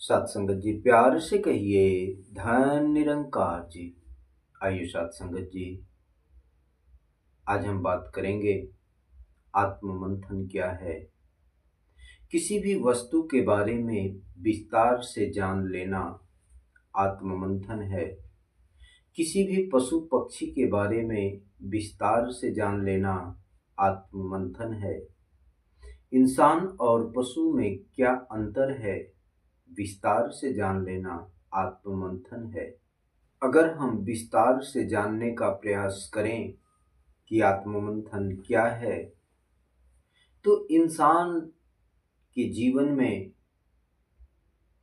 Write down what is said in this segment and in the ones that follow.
सत्संगत जी प्यार से कहिए धन निरंकार जी। आइए सत्संगत जी, आज हम बात करेंगे आत्म मंथन क्या है। किसी भी वस्तु के बारे में विस्तार से जान लेना आत्म मंथन है। किसी भी पशु पक्षी के बारे में विस्तार से जान लेना आत्म मंथन है। इंसान और पशु में क्या अंतर है, विस्तार से जान लेना आत्म मंथन है। अगर हम विस्तार से जानने का प्रयास करें कि आत्ममंथन क्या है, तो इंसान के जीवन में,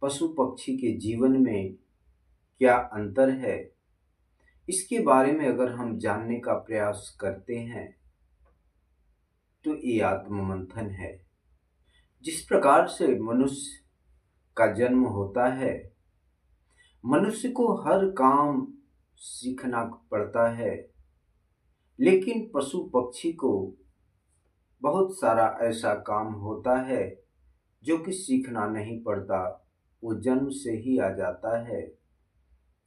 पशु पक्षी के जीवन में क्या अंतर है, इसके बारे में अगर हम जानने का प्रयास करते हैं तो ये आत्ममंथन है। जिस प्रकार से मनुष्य का जन्म होता है, मनुष्य को हर काम सीखना पड़ता है, लेकिन पशु पक्षी को बहुत सारा ऐसा काम होता है जो कि सीखना नहीं पड़ता, वो जन्म से ही आ जाता है।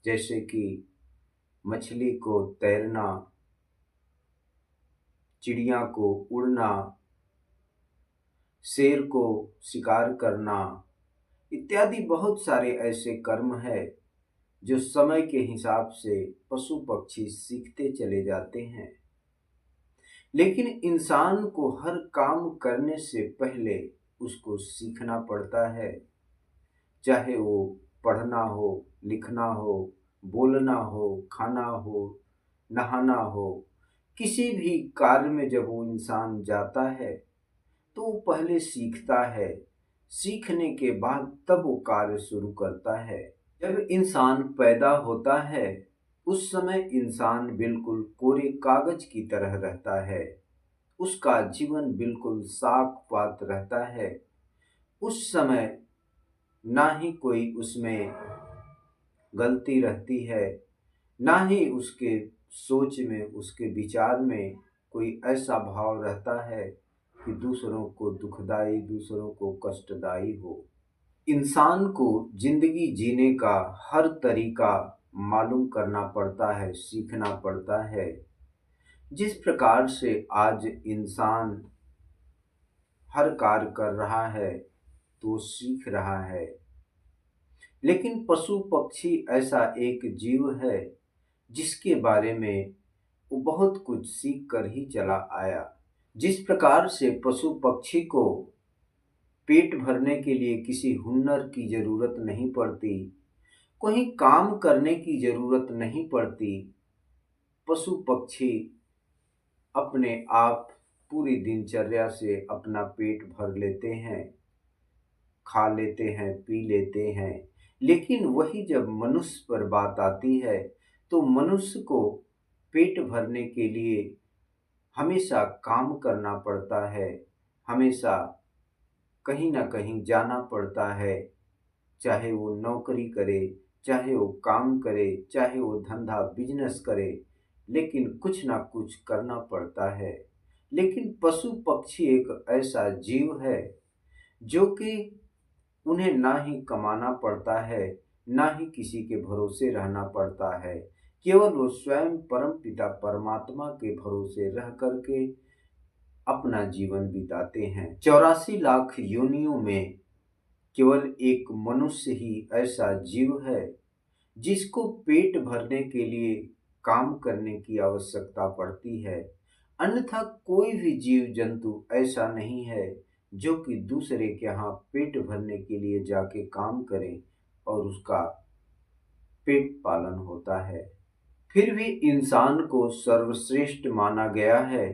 जैसे कि मछली को तैरना, चिड़िया को उड़ना, शेर को शिकार करना इत्यादि बहुत सारे ऐसे कर्म है जो समय के हिसाब से पशु पक्षी सीखते चले जाते हैं। लेकिन इंसान को हर काम करने से पहले उसको सीखना पड़ता है। चाहे वो पढ़ना हो, लिखना हो, बोलना हो, खाना हो, नहाना हो, किसी भी कार्य में जब वो इंसान जाता है तो वो पहले सीखता है। सीखने के बाद तब वो कार्य शुरू करता है। जब इंसान पैदा होता है उस समय इंसान बिल्कुल कोरे कागज की तरह रहता है। उसका जीवन बिल्कुल साफ पात रहता है। उस समय ना ही कोई उसमें गलती रहती है, ना ही उसके सोच में, उसके विचार में कोई ऐसा भाव रहता है कि दूसरों को दुखदाई, दूसरों को कष्टदायी हो। इंसान को जिंदगी जीने का हर तरीका मालूम करना पड़ता है, सीखना पड़ता है। जिस प्रकार से आज इंसान हर कार्य कर रहा है तो सीख रहा है, लेकिन पशु पक्षी ऐसा एक जीव है जिसके बारे में वो बहुत कुछ सीख कर ही चला आया। जिस प्रकार से पशु पक्षी को पेट भरने के लिए किसी हुनर की जरूरत नहीं पड़ती, कोई काम करने की जरूरत नहीं पड़ती, पशु पक्षी अपने आप पूरी दिनचर्या से अपना पेट भर लेते हैं, खा लेते हैं, पी लेते हैं। लेकिन वही जब मनुष्य पर बात आती है तो मनुष्य को पेट भरने के लिए हमेशा काम करना पड़ता है, हमेशा कहीं ना कहीं जाना पड़ता है। चाहे वो नौकरी करे, चाहे वो काम करे, चाहे वो धंधा बिजनेस करे, लेकिन कुछ ना कुछ करना पड़ता है। लेकिन पशु पक्षी एक ऐसा जीव है जो कि उन्हें ना ही कमाना पड़ता है, ना ही किसी के भरोसे रहना पड़ता है। केवल वो स्वयं परम पिता परमात्मा के भरोसे रह करके अपना जीवन बिताते हैं। 84 लाख योनियों में केवल एक मनुष्य ही ऐसा जीव है जिसको पेट भरने के लिए काम करने की आवश्यकता पड़ती है। अन्यथा कोई भी जीव जंतु ऐसा नहीं है जो कि दूसरे के यहाँ पेट भरने के लिए जाके काम करे और उसका पेट पालन होता है। फिर भी इंसान को सर्वश्रेष्ठ माना गया है,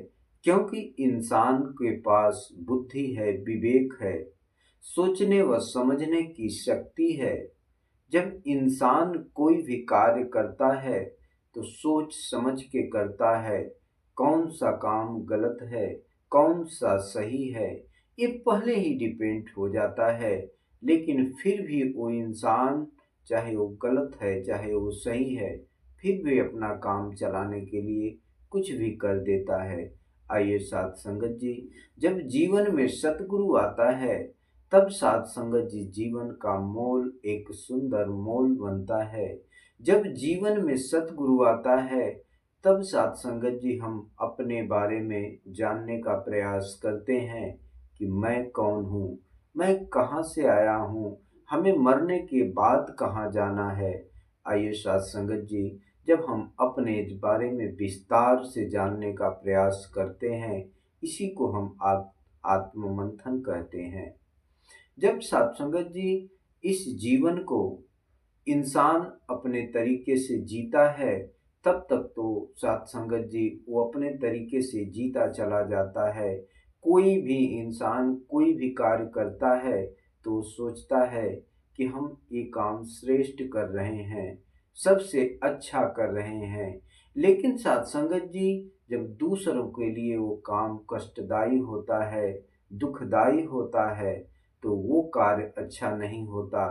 क्योंकि इंसान के पास बुद्धि है, विवेक है, सोचने व समझने की शक्ति है। जब इंसान कोई भी कार्य करता है तो सोच समझ के करता है। कौन सा काम गलत है, कौन सा सही है, ये पहले ही डिपेंड हो जाता है। लेकिन फिर भी वो इंसान, चाहे वो गलत है चाहे वो सही है, फिर भी अपना काम चलाने के लिए कुछ भी कर देता है। आइए साथ संगत जी, जब जीवन में सतगुरु आता है तब सात संगत जी जीवन का मोल एक सुंदर मोल बनता है। जब जीवन में सतगुरु आता है, तब सात संगत जी हम अपने बारे में जानने का प्रयास करते हैं कि मैं कौन हूँ, मैं कहाँ से आया हूँ, हमें मरने के बाद कहाँ जाना है। आइए सात संगत जी, जब हम अपने इस बारे में विस्तार से जानने का प्रयास करते हैं, इसी को हम आत्ममंथन कहते हैं। जब सत्संगत जी इस जीवन को इंसान अपने तरीके से जीता है, तब तक तो सत्संगत जी वो अपने तरीके से जीता चला जाता है। कोई भी इंसान कोई भी कार्य करता है तो सोचता है कि हम ये काम श्रेष्ठ कर रहे हैं, सबसे अच्छा कर रहे हैं। लेकिन सत्संगत जी जब दूसरों के लिए वो काम कष्टदायी होता है, दुखदायी होता है, तो वो कार्य अच्छा नहीं होता।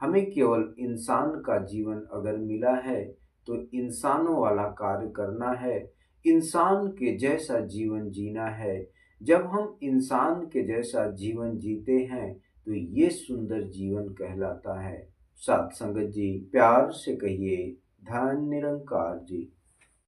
हमें केवल इंसान का जीवन अगर मिला है तो इंसानों वाला कार्य करना है, इंसान के जैसा जीवन जीना है। जब हम इंसान के जैसा जीवन जीते हैं तो ये सुंदर जीवन कहलाता है। सात संगत जी प्यार से कहिए, धन निरंकार जी।